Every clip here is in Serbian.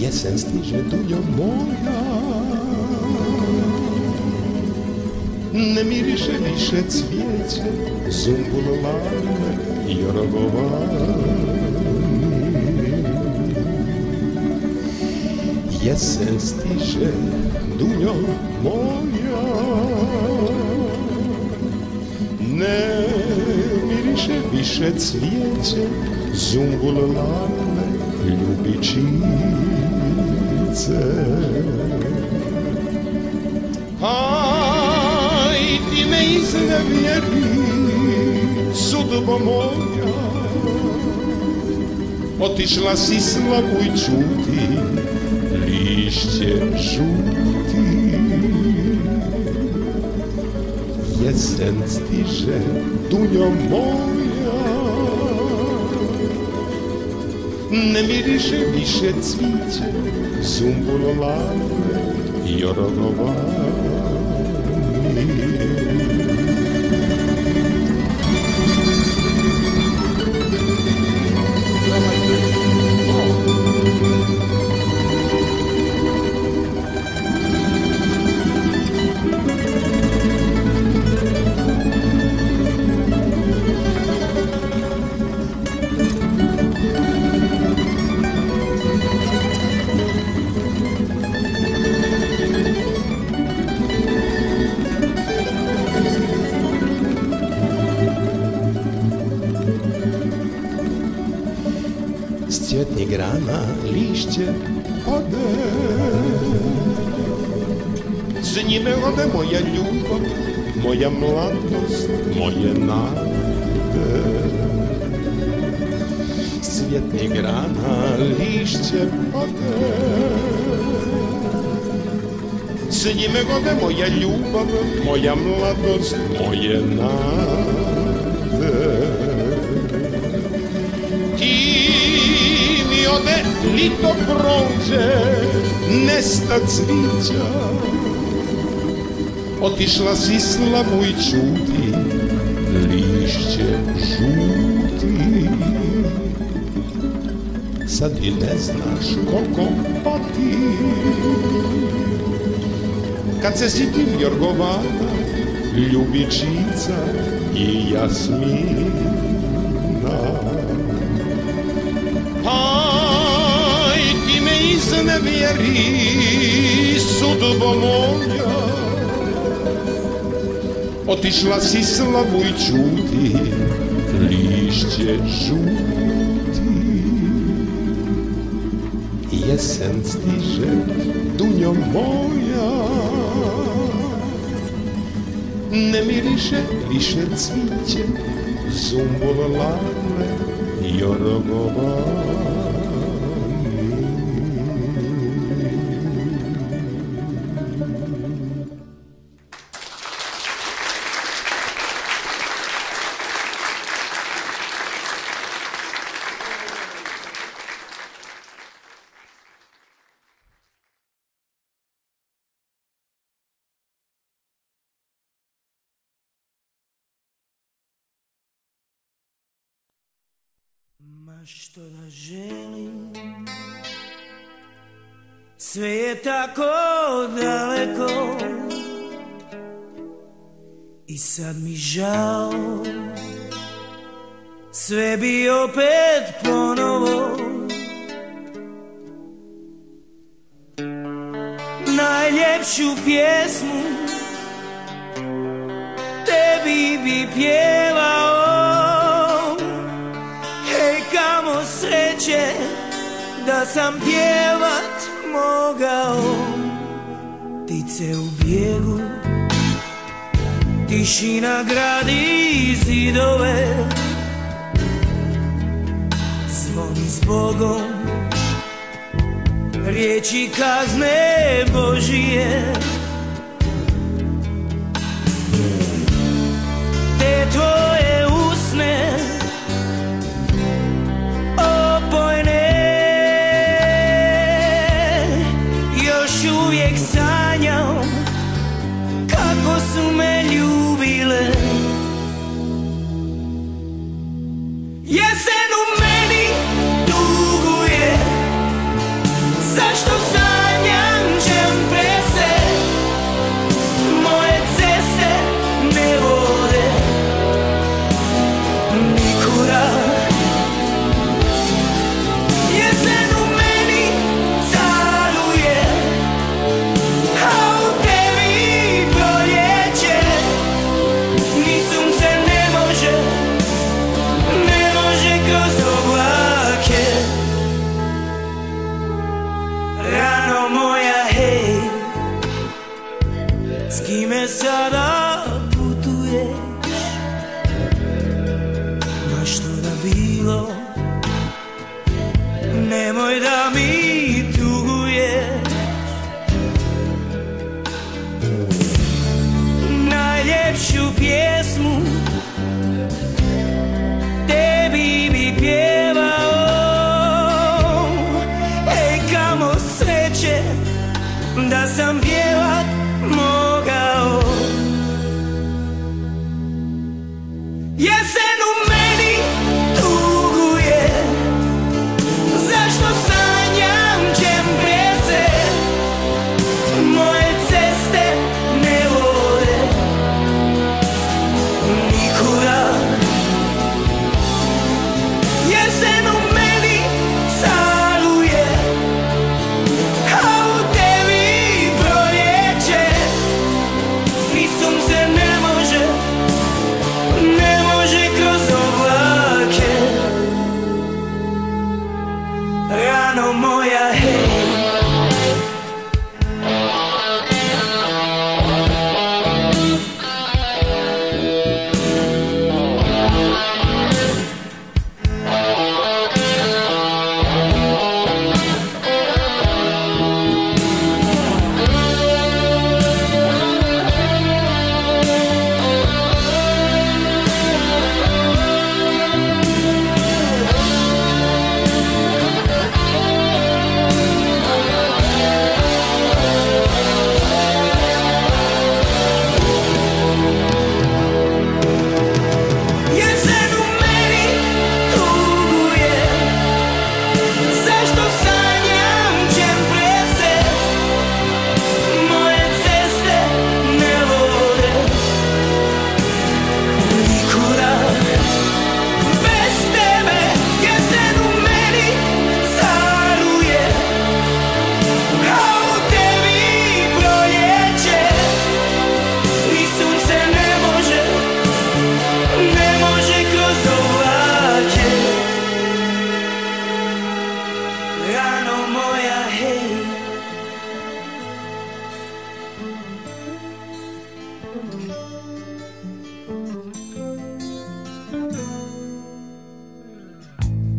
Jesen stiže, Dunjo moja, ne miriše više cvijeće, zumbul lane i rogovani. Jesen stiže, Dunjo moja, ne miriše više cvijeće, zumbul lane, ljubičice. Aj, ti me iznevjeri, sudbo moja, otišla si slavuj čuti, lišće žuti. Jesen stiže, Dunjo moja, ne miriše više cvijeće, zumbul lane i rogovani. S cvjetnih grana lišće ode, s njime ode moja ljubav, moja mladost, moje nade. S cvjetnih grana lišće ode, s njime ode moja ljubav, moja mladost, moje nade. Ode, lito prođe, nesta cvića, otišla si slavu i čuti, lišće žuti. Sad i ne znaš koliko pati, kad se sjetim Jorgovana, ljubičica i Jasmina. Aj, ti me iznevjeri, sudbo moja, otišla si slavu i čuti, lišće žuti. Jesen stiže, Dunjo moja, ne miriše više cvijeće, zumbul lane i rogovani. Ma što da želim, sve je tako daleko i sad mi žao, sve bi opet ponovo. Najljepšu pjesmu tebi bi pjevao, sreće da sam pjevat mogao. Ptice u bijegu, tišina gradi zidove, zvoni zbogom, riječi kazne Božije. Te tvoje usne uvijek sanjam kako su me ljubile. Jesen u mene da sam pjevat mogao. Jesen u meni tuguje, zašto sanjam čemprese, moje ceste ne vode nikuda. Jesen u meni caruje, a u tebi proljeće, ni sunce ne može kroz oblake. Rano moja, hej.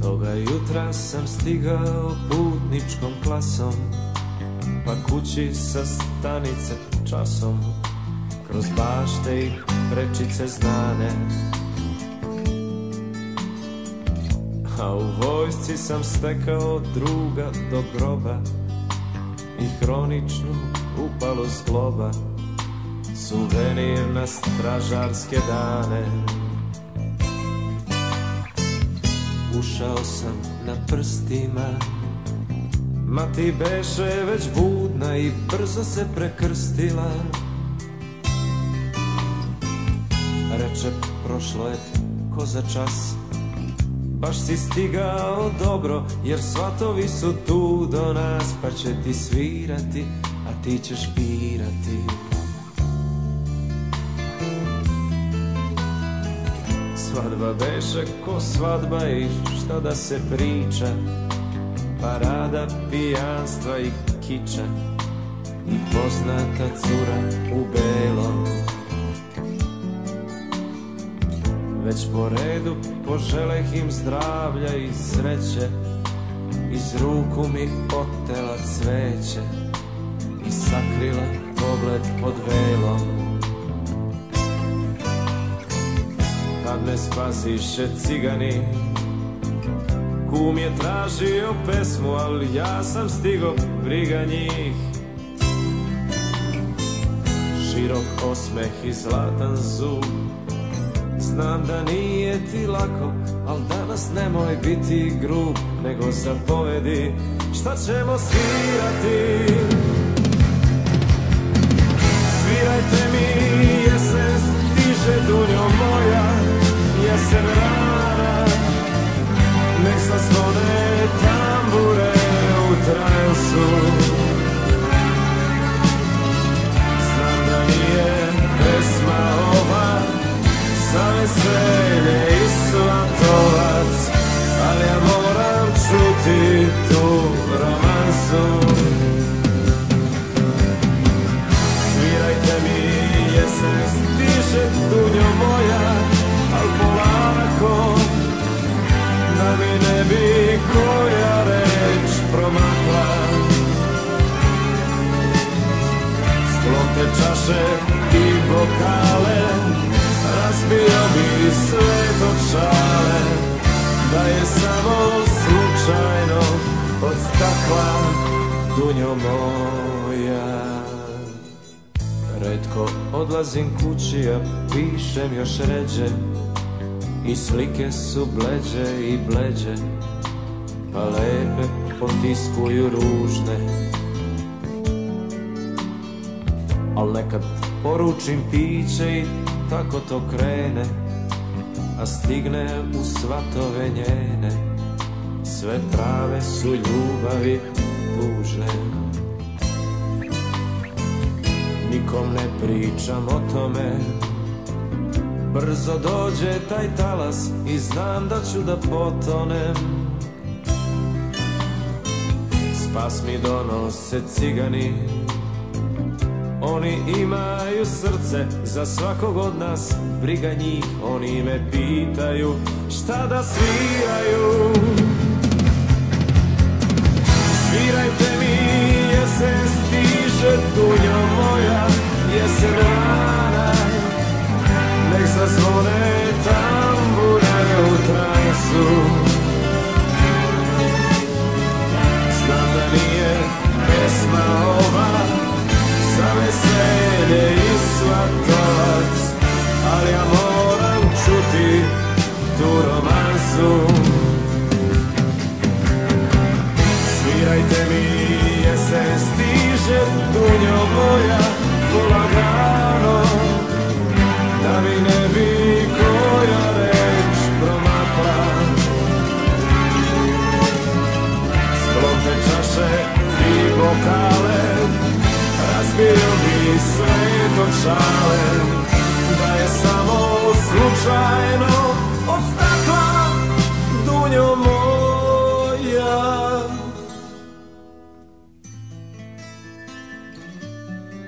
Toga jutra sam stigao putničkom klasom, pa kući sa stanice časom, kroz bašte i prečice znane. A u vojsci sam stekao druga do groba i hroničnu upalu zgloba, suvenir na stražarske dane. Ušao sam na prstima, ma ti beše već budna i brzo se prekrstila. Reče, prošlo je ko za čas, baš si stigao dobro, jer svatovi su tu do nas, pa će ti svirati, a ti ćeš birati. Svadba beše ko svadba i šta da se priča, parada pijanstva i kiča i poznata cura u belom. Već po redu poželeh im zdravlja i sreće, iz ruku mi otela cveće i sakrila pogled pod velom. Tad me spasiše cigani, kum je tražio pesmu, ali ja sam stigo, briga njih. Širok osmeh i zlatan zub, znam da nije ti lako, al danas nemoj biti grub, nego zapovedi šta ćemo svirati. Svirajte mi, jesen stiže, dunjo moja, jesen rana, nek zazvone tambure u transu. Znam da nije pesma ova za veselje i svatovac, ali ja moram čuti tu romansu. Svirajte mi, jesen stiže, dunjo moja, al polako, da mi ne bi koja reč promakla. Sklonte čaše i bokale, razbio bi sve to šale, da je samo slučajno od stakla, dunjo moja. ja. Retko odlazim kući, a pišem još ređe, i slike su bleđe i bleđe, pa lepe potiskuju ružne. Al nekad poručim piće i tako to krene, a stigne u svatove njene, sve prave su ljubavi tužne. Nikom ne pričam o tome, brzo dođe taj talas i znam da ću da potonem. Spas mi donose cigani, oni imaju srce za svakog od nas, briga njih, oni me pitaju šta da sviraju. Svirajte mi, jesen stiže, dunjo moja, jesen rana, nek zazvone tambure u transu. Znam da nije pesma ova za veselje i svatovac, ali ja moram čuti tu romansu. Svirajte mi, jesen stiže, dunjo moja, polagano, da mi ne bi koja reč promakla. Sklopne čaše i bokale, razbio bi sve do čale.